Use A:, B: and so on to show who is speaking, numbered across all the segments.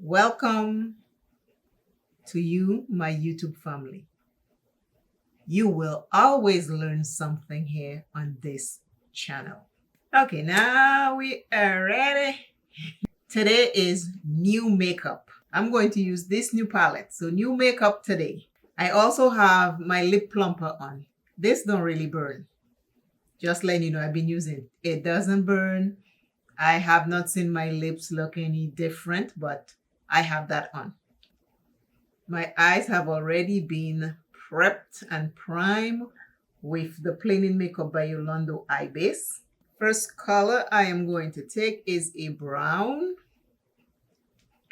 A: Welcome to you, my YouTube family. You will always learn something here on this channel. Okay, now we are ready. Today is new makeup. I'm going to use this new palette. So new makeup today. I also have my lip plumper on. This don't really burn. Just letting you know, I've been using it. It doesn't burn. I have not seen my lips look any different, but I have that on. My eyes have already been prepped and primed with the Plain Makeup by Yolando Eye Base. First color I am going to take is a brown.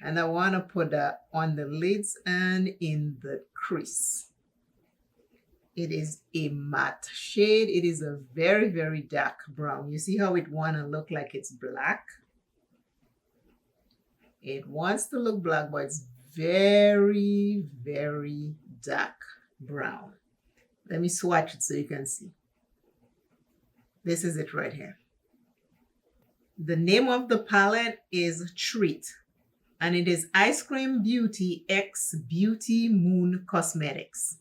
A: And I want to put that on the lids and in the crease. It is a matte shade. It is a very, very dark brown. You see how it want to look like it's black? It wants to look black, but it's very, very dark brown. Let me swatch it so you can see. This is it right here. The name of the palette is Treat, and it is Ice Cream Beauty X Beauty Moon Cosmetics.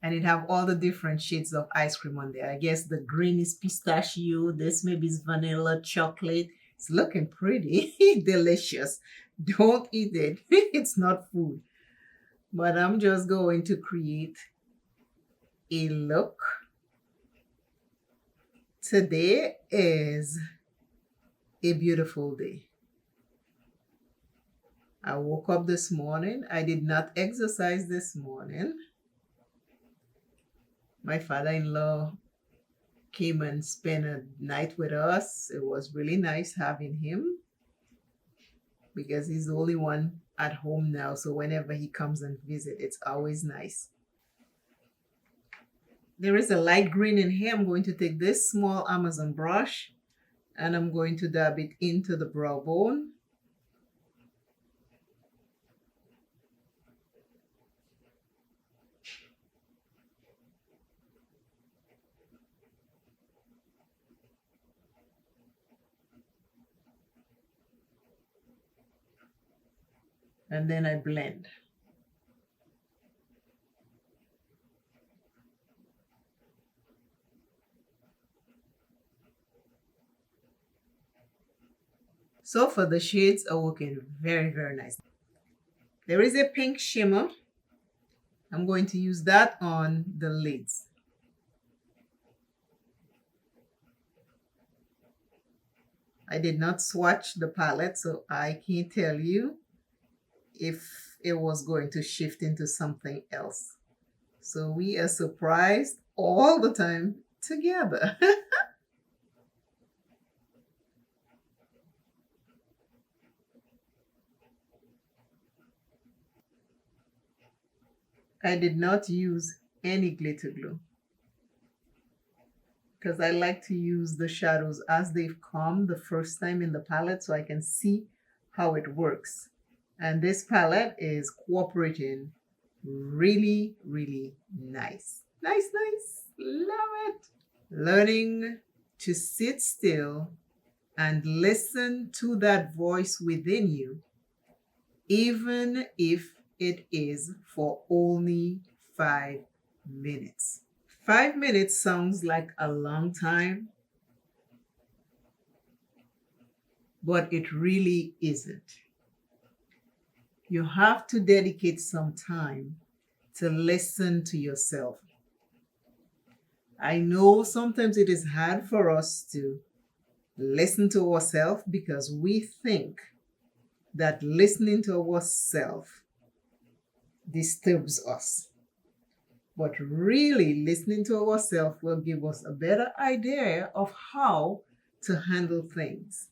A: And it have all the different shades of ice cream on there. I guess the green is pistachio. This maybe is vanilla chocolate. It's looking pretty, delicious. Don't eat it. It's not food. But I'm just going to create a look. Today is a beautiful day. I woke up this morning. I did not exercise this morning. My father-in-law came and spent a night with us. It was really nice having him because he's the only one at home now. So whenever he comes and visit, it's always nice. There is a light green in here. I'm going to take this small Amazon brush and I'm going to dab it into the brow bone. And then I blend. So for the shades are working very, very nice. There is a pink shimmer. I'm going to use that on the lids. I did not swatch the palette, so I can't tell you if it was going to shift into something else. So we are surprised all the time together. I did not use any glitter glue because I like to use the shadows as they've come the first time in the palette so I can see how it works. And this palette is cooperating really, really nice. Nice, nice. Love it. Learning to sit still and listen to that voice within you, even if it is for only 5 minutes. 5 minutes sounds like a long time, but it really isn't. You have to dedicate some time to listen to yourself. I know sometimes it is hard for us to listen to ourselves because we think that listening to ourselves disturbs us. But really, listening to ourselves will give us a better idea of how to handle things.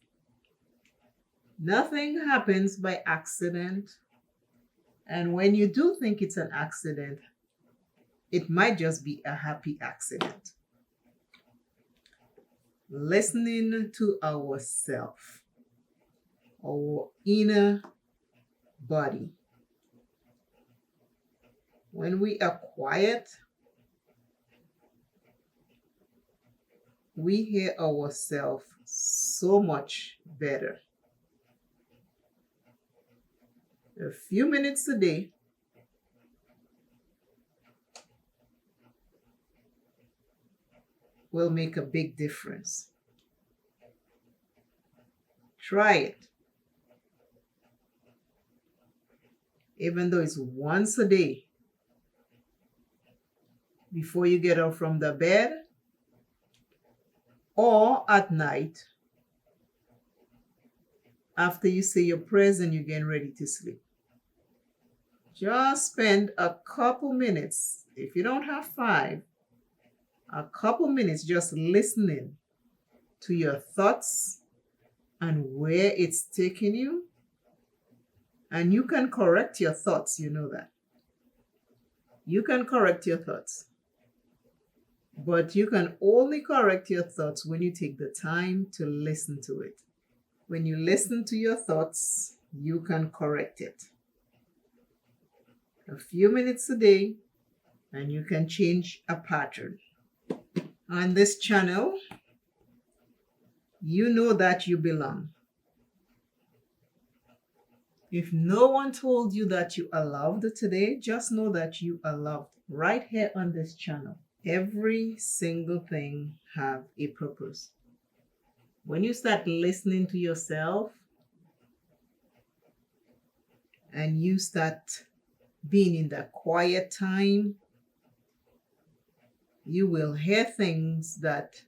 A: Nothing happens by accident. And when you do think it's an accident, it might just be a happy accident. Listening to ourselves, our inner body. When we are quiet, we hear ourselves so much better. A few minutes a day will make a big difference. Try it. Even though it's once a day, before you get up from the bed or at night after you say your prayers and you're getting ready to sleep. Just spend a couple minutes, if you don't have 5, a couple minutes just listening to your thoughts and where it's taking you. And you can correct your thoughts, you know that. You can correct your thoughts. But you can only correct your thoughts when you take the time to listen to it. When you listen to your thoughts, you can correct it. A few minutes a day, and you can change a pattern. On this channel, you know that you belong. If no one told you that you are loved today, just know that you are loved right here on this channel. Every single thing have a purpose. When you start listening to yourself and you start being in that quiet time, you will hear things that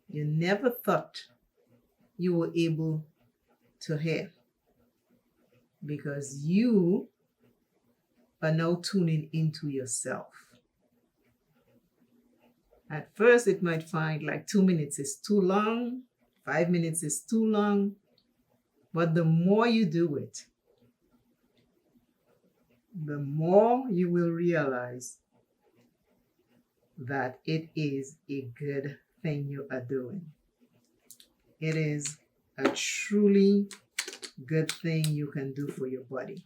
A: you never thought you were able to hear, because you are now tuning into yourself. At first, it might find like 2 minutes is too long, 5 minutes is too long, but the more you do it, the more you will realize that it is a good thing you are doing. It is a truly good thing you can do for your body.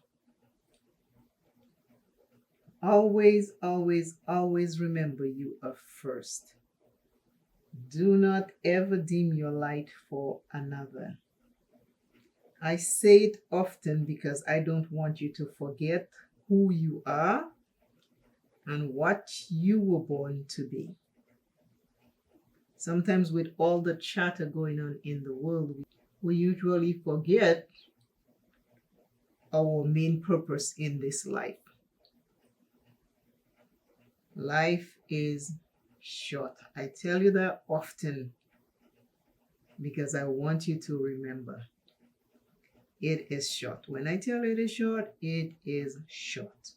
A: Always, always, always remember you are first. Do not ever dim your light for another. I say it often because I don't want you to forget who you are and what you were born to be. Sometimes with all the chatter going on in the world, we usually forget our main purpose in this life. Life is short. I tell you that often because I want you to remember. It is short. When I tell you it is short, it is short.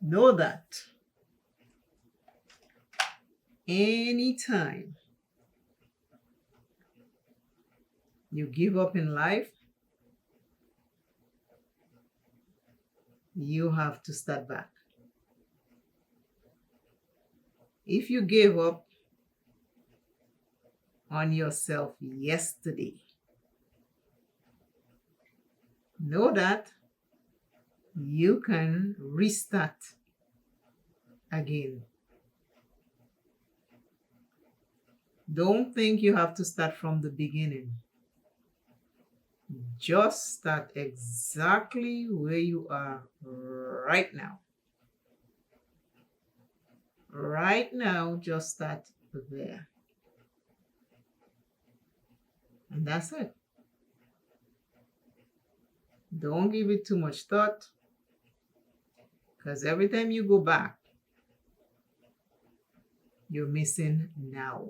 A: Know that anytime you give up in life, you have to start back. If you gave up on yourself yesterday, know that you can restart again. Don't think you have to start from the beginning. Just start exactly where you are right now. Right now, just start there. And that's it. Don't give it too much thought, because every time you go back, you're missing now.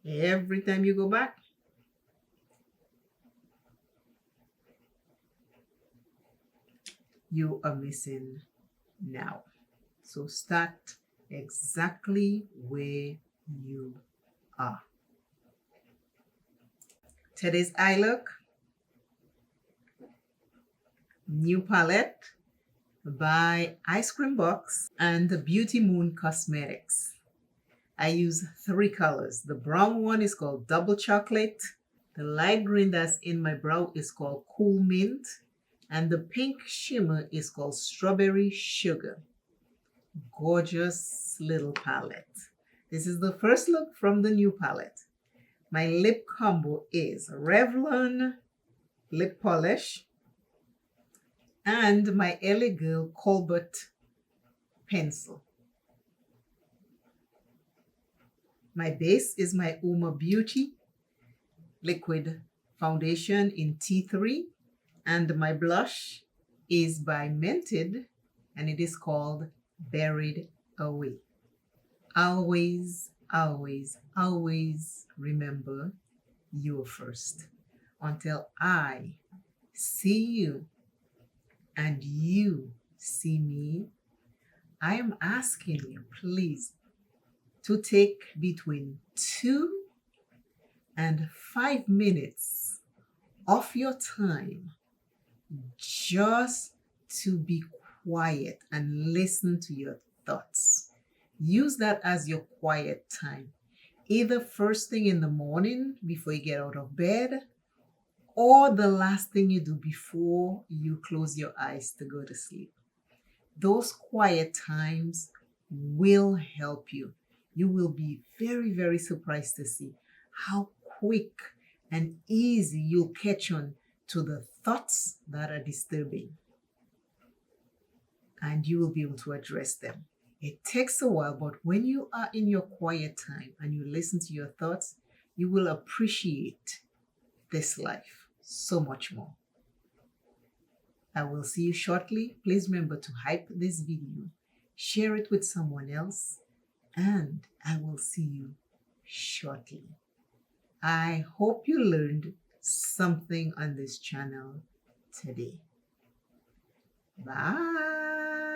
A: Every time you go back, you are missing now. So start exactly where you are. Today's eye look, new palette by Ice Cream Box and the Beauty Moon Cosmetics. I use 3 colors. The brown one is called Double Chocolate. The light green that's in my brow is called Cool Mint. And the pink shimmer is called Strawberry Sugar. Gorgeous little palette. This is the first look from the new palette. My lip combo is Revlon lip polish and my LA Girl Colbert pencil. My base is my Uma Beauty liquid foundation in T3, and my blush is by Mented, and it is called Buried Away. Always, always, always remember you're first. Until I see you and you see me, I am asking you, please, to take between 2 and 5 minutes of your time just to be quiet and listen to your thoughts. Use that as your quiet time, either first thing in the morning before you get out of bed, or the last thing you do before you close your eyes to go to sleep. Those quiet times will help you. You will be very, very surprised to see how quick and easy you'll catch on to the thoughts that are disturbing, and you will be able to address them. It takes a while, but when you are in your quiet time and you listen to your thoughts, you will appreciate this life so much more. I will see you shortly. Please remember to hype this video, share it with someone else, and I will see you shortly. I hope you learned something on this channel today. Bye.